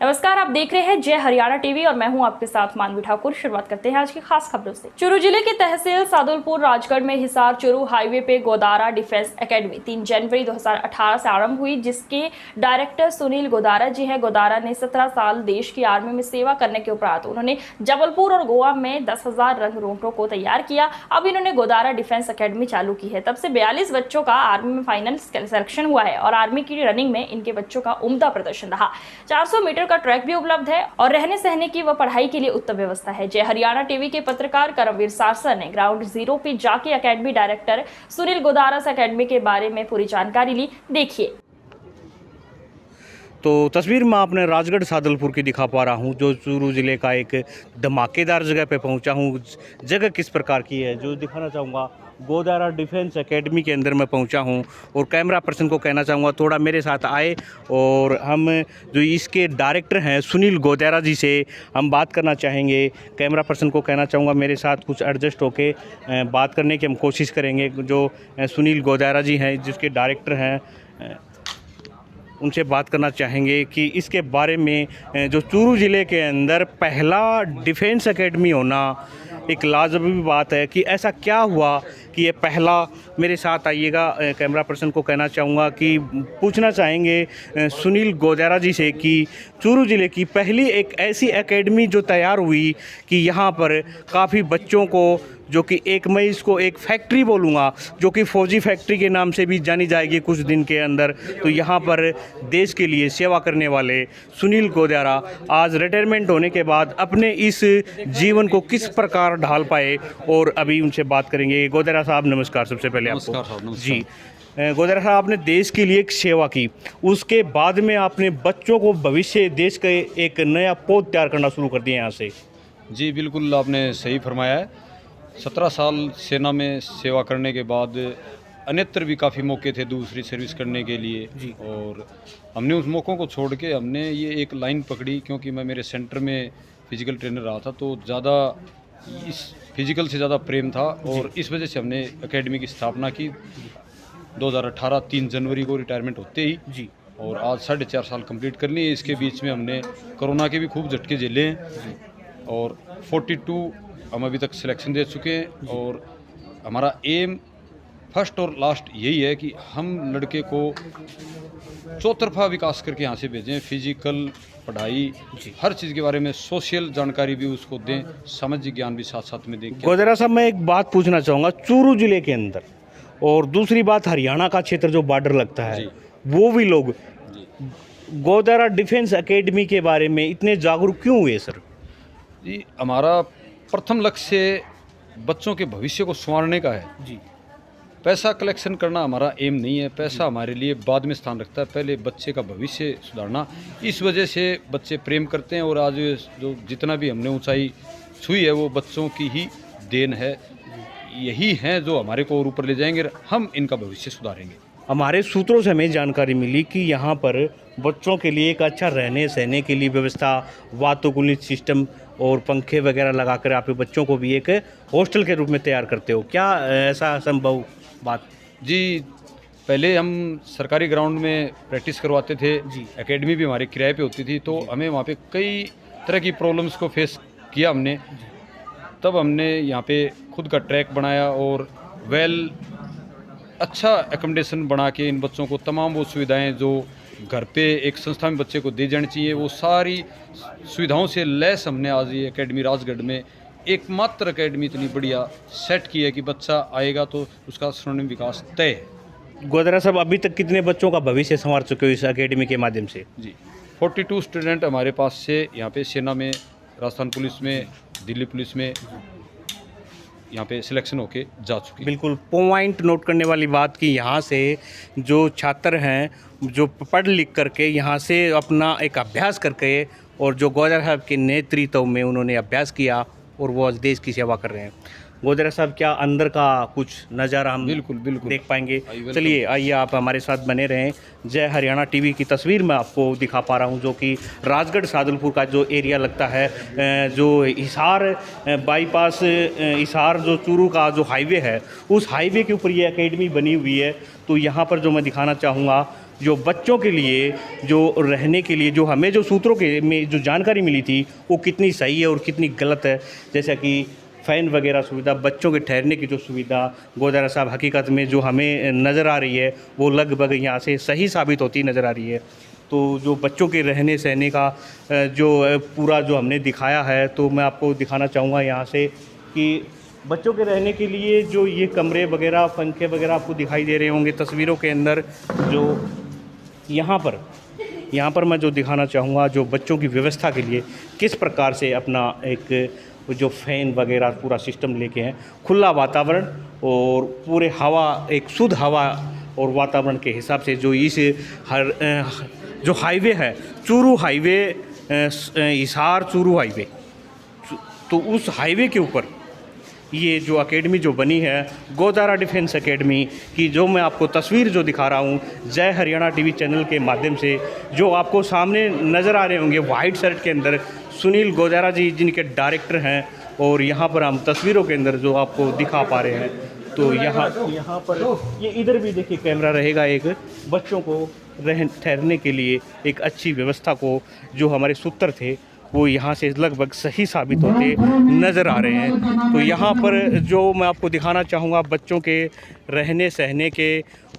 नमस्कार, आप देख रहे हैं जय हरियाणा टीवी और मैं हूं आपके साथ मानवी ठाकुर। शुरुआत करते हैं आज की खास खबरों से। चूरू जिले के तहसील सादुलपुर राजगढ़ में हिसार चूरू हाईवे पे गोदारा डिफेंस एकेडमी 3 जनवरी 2018 से आरंभ हुई, जिसके डायरेक्टर सुनील गोदारा जी हैं। गोदारा ने 17 साल देश की आर्मी में सेवा करने के उपरांत उन्होंने जबलपुर और गोवा में 10,000 रंग रोगों को तैयार किया। अब इन्होंने गोदारा डिफेंस एकेडमी चालू की है। तब से 42 बच्चों का आर्मी में फाइनल सिलेक्शन हुआ है और आर्मी की रनिंग में इनके बच्चों का उम्दा प्रदर्शन रहा। 400 मीटर का ट्रैक भी उपलब्ध है और रहने सहने की व पढ़ाई के लिए उत्तम व्यवस्था है। जय हरियाणा टीवी के पत्रकार करमवीर सारसर ने ग्राउंड जीरो पे जाके एकेडमी डायरेक्टर सुनील गोदारा से एकेडमी के बारे में पूरी जानकारी ली। देखिए। तो तस्वीर में आपने राजगढ़ सादुलपुर की दिखा पा रहा हूँ, जो चूरू ज़िले का एक धमाकेदार जगह पे पहुँचा हूँ। जगह किस प्रकार की है जो दिखाना चाहूँगा। गोदारा डिफेंस एकेडमी के अंदर मैं पहुंचा हूं और कैमरा पर्सन को कहना चाहूँगा थोड़ा मेरे साथ आए और हम जो इसके डायरेक्टर हैं सुनील गोदारा जी से हम बात करना चाहेंगे। कैमरा पर्सन को कहना चाहूँगा मेरे साथ कुछ एडजस्ट होके बात करने की हम कोशिश करेंगे। जो सुनील गोदारा जी हैं, जिसके डायरेक्टर हैं, उनसे बात करना चाहेंगे कि इसके बारे में जो चूरू ज़िले के अंदर पहला डिफेंस एकेडमी होना एक लाजवाब बात है कि ऐसा क्या हुआ कि ये पहला। मेरे साथ आइएगा। कैमरा पर्सन को कहना चाहूँगा कि पूछना चाहेंगे सुनील गोदारा जी से कि चूरू ज़िले की पहली एक ऐसी एकेडमी जो तैयार हुई कि यहाँ पर काफ़ी बच्चों को, जो कि एक मैं इसको एक फैक्ट्री बोलूँगा, जो कि फौजी फैक्ट्री के नाम से भी जानी जाएगी कुछ दिन के अंदर, तो यहाँ पर देश के लिए सेवा करने वाले सुनील गोदारा आज रिटायरमेंट होने के बाद अपने इस जीवन को किस प्रकार ढाल पाए, और अभी उनसे बात करेंगे। गोदारा साहब नमस्कार। सबसे पहले आपको नमस्कार। जी। गोदारा साहब, आपने देश के लिए एक सेवा की, उसके बाद में आपने बच्चों को भविष्य देश का एक नया पौध तैयार करना शुरू कर दिया यहाँ से। जी बिल्कुल, आपने सही फरमाया है। 17 साल सेना में सेवा करने के बाद अन्यत्र भी काफ़ी मौके थे दूसरी सर्विस करने के लिए जी। और हमने उस मौक़ों को छोड़ के हमने ये एक लाइन पकड़ी, क्योंकि मैं मेरे सेंटर में फ़िज़िकल ट्रेनर रहा था, तो ज़्यादा इस फिज़िकल से ज़्यादा प्रेम था और इस वजह से हमने एकेडमी की स्थापना की 2018 3 जनवरी को रिटायरमेंट होते ही जी। और आज 4.5 साल कंप्लीट कर लिए। इसके बीच में हमने कोरोना के भी खूब झटके झेले हैं और 42 हम अभी तक सिलेक्शन दे चुके हैं। और हमारा एम फर्स्ट और लास्ट यही है कि हम लड़के को चौतरफा विकास करके यहाँ से भेजें। फिजिकल, पढ़ाई, हर चीज़ के बारे में सोशल जानकारी भी उसको दें, सामाजिक ज्ञान भी साथ साथ में दें। गोदारा साहब, मैं एक बात पूछना चाहूँगा। चूरू ज़िले के अंदर और दूसरी बात हरियाणा का क्षेत्र जो बॉर्डर लगता है, वो भी लोग गोदारा डिफेंस एकेडमी के बारे में इतने जागरूक क्यों हुए सर? जी, हमारा प्रथम लक्ष्य बच्चों के भविष्य को संवारने का है जी। पैसा कलेक्शन करना हमारा एम नहीं है। पैसा हमारे लिए बाद में स्थान रखता है, पहले बच्चे का भविष्य सुधारना। इस वजह से बच्चे प्रेम करते हैं और आज जो जितना भी हमने ऊंचाई छुई है वो बच्चों की ही देन है। यही हैं जो हमारे को और ऊपर ले जाएंगे, हम इनका भविष्य सुधारेंगे। हमारे सूत्रों से हमें जानकारी मिली कि यहाँ पर बच्चों के लिए एक अच्छा रहने सहने के लिए व्यवस्था, वातानुकूलित सिस्टम और पंखे वगैरह लगाकर आप बच्चों को भी एक हॉस्टल के रूप में तैयार करते हो। क्या ऐसा संभव बात? जी, पहले हम सरकारी ग्राउंड में प्रैक्टिस करवाते थे जी। एकेडमी भी हमारे किराए पे होती थी, तो हमें वहाँ पे कई तरह की प्रॉब्लम्स को फेस किया हमने। तब हमने यहाँ पे खुद का ट्रैक बनाया और अच्छा एकोमोडेशन बना के इन बच्चों को तमाम वो सुविधाएं जो घर पे एक संस्था में बच्चे को दी जानी चाहिए, वो सारी सुविधाओं से लैस हमने आज ये एकेडमी राजगढ़ में एकमात्र एकेडमी इतनी बढ़िया सेट की है कि बच्चा आएगा तो उसका स्वर्णिम विकास तय है। गोदारा साहब, अभी तक कितने बच्चों का भविष्य संवार चुके हो इस एकेडमी के माध्यम से? जी, 42 स्टूडेंट हमारे पास से यहाँ पे सेना में, राजस्थान पुलिस में, दिल्ली पुलिस में यहाँ पे सिलेक्शन होके जा चुके। बिल्कुल पॉइंट नोट करने वाली बात कि यहाँ से जो छात्र हैं, जो पढ़ लिख करके यहाँ से अपना एक अभ्यास करके, और जो गोदारा साहब के नेतृत्व में उन्होंने अभ्यास किया और वो आज देश की सेवा कर रहे हैं। गोदारा साहब, क्या अंदर का कुछ नज़ारा हम बिल्कुल देख पाएंगे? चलिए आइए, आप हमारे साथ बने रहें। जय हरियाणा टीवी की तस्वीर मैं आपको दिखा पा रहा हूं, जो कि राजगढ़ सादुलपुर का जो एरिया लगता है, जो हिसार बाईपास, हिसार जो चूरू का जो हाईवे है, उस हाईवे के ऊपर ये एकेडमी बनी हुई है। तो यहाँ पर जो मैं दिखाना चाहूँगा, जो बच्चों के लिए जो रहने के लिए जो हमें जो सूत्रों के में जो जानकारी मिली थी वो कितनी सही है और कितनी गलत है। जैसा कि फ़ैन वगैरह सुविधा, बच्चों के ठहरने की जो सुविधा गोदारा साहब हकीकत में जो हमें नज़र आ रही है वो लगभग यहाँ से सही साबित होती नज़र आ रही है। तो जो बच्चों के रहने सहने का जो पूरा जो हमने दिखाया है, तो मैं आपको दिखाना चाहूँगा यहाँ से कि बच्चों के रहने के लिए जो ये कमरे वगैरह, पंखे वगैरह आपको दिखाई दे रहे होंगे तस्वीरों के अंदर। जो यहाँ पर मैं जो दिखाना चाहूँगा जो बच्चों की व्यवस्था के लिए किस प्रकार से अपना एक जो फ़ैन वगैरह पूरा सिस्टम लेके हैं, खुला वातावरण और पूरे हवा, एक शुद्ध हवा और वातावरण के हिसाब से जो इस जो हाईवे है, चूरू हाईवे, हिसार चूरू हाईवे, तो उस हाईवे के ऊपर ये जो एकेडमी जो बनी है गोदारा डिफेंस एकेडमी की, जो मैं आपको तस्वीर जो दिखा रहा हूँ जय हरियाणा टीवी चैनल के माध्यम से, जो आपको सामने नज़र आ रहे होंगे वाइट शर्ट के अंदर सुनील गोदारा जी जिनके डायरेक्टर हैं, और यहाँ पर हम तस्वीरों के अंदर जो आपको दिखा पा रहे हैं। तो यहाँ पर ये इधर भी देखिए कैमरा रहेगा, एक बच्चों को ठहरने के लिए एक अच्छी व्यवस्था को जो हमारे सूत्र थे वो यहाँ से लगभग सही साबित होते नज़र आ रहे हैं। तो यहाँ पर जो मैं आपको दिखाना चाहूँगा बच्चों के रहने सहने के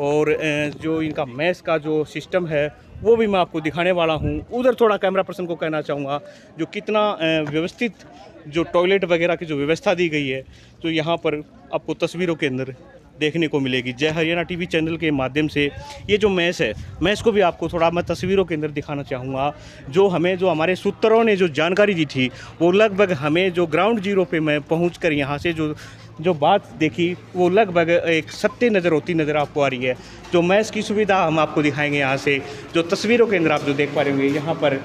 और जो इनका मैस का जो सिस्टम है वो भी मैं आपको दिखाने वाला हूँ। उधर थोड़ा कैमरा पर्सन को कहना चाहूँगा जो कितना व्यवस्थित जो टॉयलेट वगैरह की जो व्यवस्था दी गई है, तो यहाँ पर आपको तस्वीरों के अंदर देखने को मिलेगी। जय हरियाणा टीवी चैनल के माध्यम से ये जो मैस है, मैस को भी आपको थोड़ा मैं तस्वीरों के अंदर दिखाना चाहूँगा। जो हमारे सूत्रों ने जो जानकारी दी थी वो लगभग हमें जो ग्राउंड जीरो पे मैं पहुँचकर यहाँ से जो बात देखी वो लगभग एक सत्य नज़र आपको आ रही है। जो मैस की सुविधा हम आपको दिखाएंगे यहाँ से, जो तस्वीरों के अंदर आप जो देख पा रहे होंगे, यहाँ पर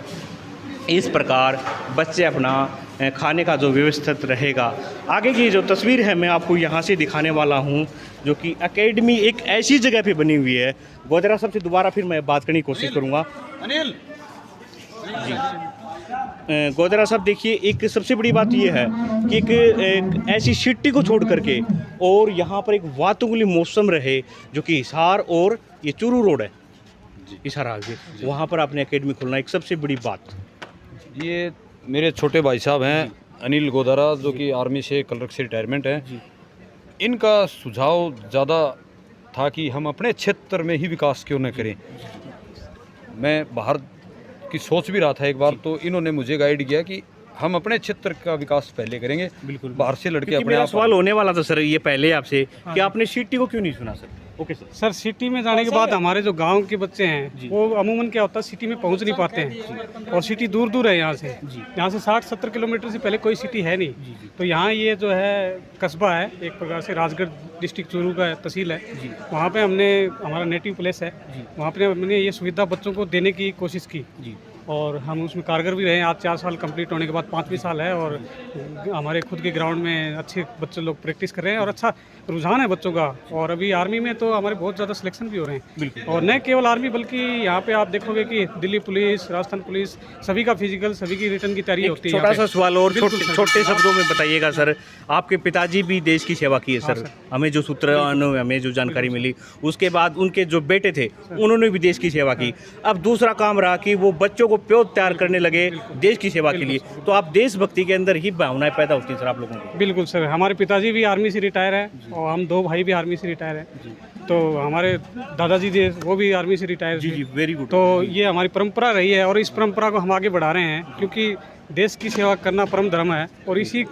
इस प्रकार बच्चे अपना खाने का जो व्यवस्थित रहेगा। आगे की जो तस्वीर है मैं आपको यहाँ से दिखाने वाला हूँ, जो कि एकेडमी एक ऐसी जगह पे बनी हुई है। गोदारा साहब से दोबारा फिर मैं बात करने की कोशिश करूँगा। अनिल जी, गोदारा साहब देखिए, एक सबसे बड़ी बात ये है कि एक ऐसी सिटी को छोड़ करके और यहाँ पर एक वातानुकूलित मौसम रहे, जो कि हिसार और ये चूरू रोड है, हिसार हाईवे, वहाँ पर आपने एकेडमी खोलना एक सबसे बड़ी बात। ये मेरे छोटे भाई साहब हैं अनिल गोदारा, जो कि आर्मी से क्लर्क से रिटायरमेंट हैं। इनका सुझाव ज़्यादा था कि हम अपने क्षेत्र में ही विकास क्यों न करें। मैं बाहर की सोच भी रहा था एक बार, तो इन्होंने मुझे गाइड किया कि हम अपने क्षेत्र का विकास पहले करेंगे। बिल्कुल, बाहर से लड़के अपने मेरा आप सवाल होने वाला था सर ये पहले आपसे कि आपने सिटी को क्यों नहीं सुना सर। ओके सर, सिटी में जाने के बाद हमारे जो गांव के बच्चे हैं वो अमूमन क्या होता है, सिटी में पहुंच नहीं पाते हैं, और सिटी दूर दूर है यहाँ से। यहाँ से 60-70 किलोमीटर से पहले कोई सिटी है नहीं। तो यहाँ ये जो है कस्बा है, एक प्रकार से राजगढ़ डिस्ट्रिक्ट चूरू का तहसील है, वहाँ पे हमने, हमारा नेटिव प्लेस है, वहाँ पे हमने ये सुविधा बच्चों को देने की कोशिश की, और हम उसमें कारगर भी रहे। आज 4 साल कंप्लीट होने के बाद 5वीं साल है, और हमारे खुद के ग्राउंड में अच्छे बच्चे लोग प्रैक्टिस कर रहे हैं और अच्छा रुझान है बच्चों का। और अभी आर्मी में तो हमारे बहुत ज़्यादा सिलेक्शन भी हो रहे हैं, और न केवल आर्मी बल्कि यहाँ पे आप देखोगे कि दिल्ली पुलिस, राजस्थान पुलिस, सभी का फिजिकल, सभी की रिटर्न की तैयारी होती है। छोटा सा सवाल और छोटे शब्दों में बताइएगा सर, आपके पिताजी भी देश की सेवा की है सर। हमें जो सूत्र हमें जो जानकारी मिली, उसके बाद उनके जो बेटे थे उन्होंने भी देश की सेवा की। अब दूसरा काम रहा कि वो बच्चों को प्योर तैयार करने लगे देश की सेवा के लिए, तो आप देशभक्ति के अंदर ही भावनाएं पैदा होती हैं सर आप लोगों को। बिल्कुल सर, हमारे पिताजी भी आर्मी से रिटायर है, और हम 2 भाई भी आर्मी से रिटायर हैं। तो हमारे दादाजी थे वो भी आर्मी से रिटायर। जी, वेरी गुड। तो ये हमारी परंपरा रही है, और इस परंपरा को हम आगे बढ़ा रहे हैं, क्योंकि देश की सेवा करना परम धर्म है, और इसी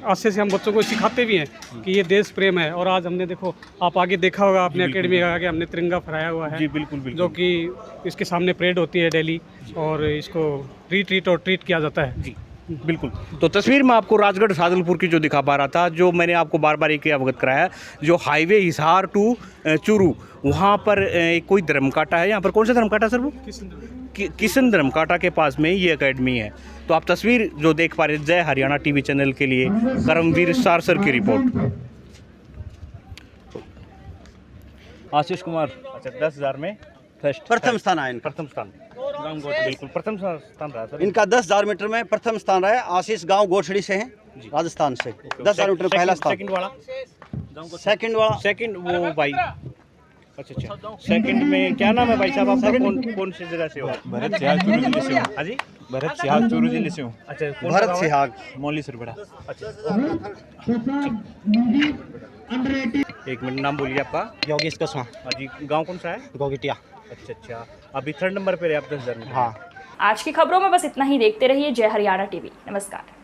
आशय से हम बच्चों को सिखाते भी हैं कि ये देश प्रेम है। और आज हमने देखो, आप आगे देखा होगा अपने एकेडमी का आगे हमने तिरंगा फहराया हुआ है। जी बिल्कुल बिल्कुल। जो कि इसके सामने परेड होती है डेली, और इसको रीट्रीट और ट्रीट किया जाता है। जी बिल्कुल। तो तस्वीर में आपको राजगढ़ सादुलपुर की जो दिखा पा रहा था, जो मैंने आपको बार बार एक अवगत कराया, जो हाईवे हिसार टू चूरू, वहाँ पर कोई धर्मकाटा है। यहाँ पर कौन सा धर्मकाटा सर? वो किशन धर्मकाटा के पास में ये एकेडमी है। तो आप तस्वीर जो देख पा रहे, जय हरियाणा टीवी चैनल के लिए करमवीर सारसर की रिपोर्ट। आशीष कुमार, अच्छा 10,000 में फर्स्ट प्रथम स्थान आया इनका। प्रथम स्थान गाँव गोट, बिल्कुल प्रथम स्थान रहा सर इनका 10,000 मीटर में प्रथम स्थान रहा है। आशीष गांव गोठड़ी से हैं, राजस्थान से। 10,000 मीटर में पहला स्थान। सेकंड वाला सेकंड वाला सेकंड वो भाई अच्छा अच्छा। सेकंड में क्या नाम है भाई साहब आपका? कौन सी जगह से हो? भरत सिहाग चूरू जिले से हूँ। हाँ जी, भरत सिहाग चूरू जिले से हूँ। अच्छा कौन सा भरत गाँव है? सिहाग। मौली सरबड़ा। एक मिनट, नाम बोलिए आपका। योगेश कसवा, हाँ जी, गांव कौन सा है? गोगिटिया। अच्छा अच्छा, अभी 3rd नंबर पे रहे आप 10,000 में। हाँ। आज की खबरों में बस इतना ही। देखते रहिए जय हरियाणा टीवी। नमस्कार।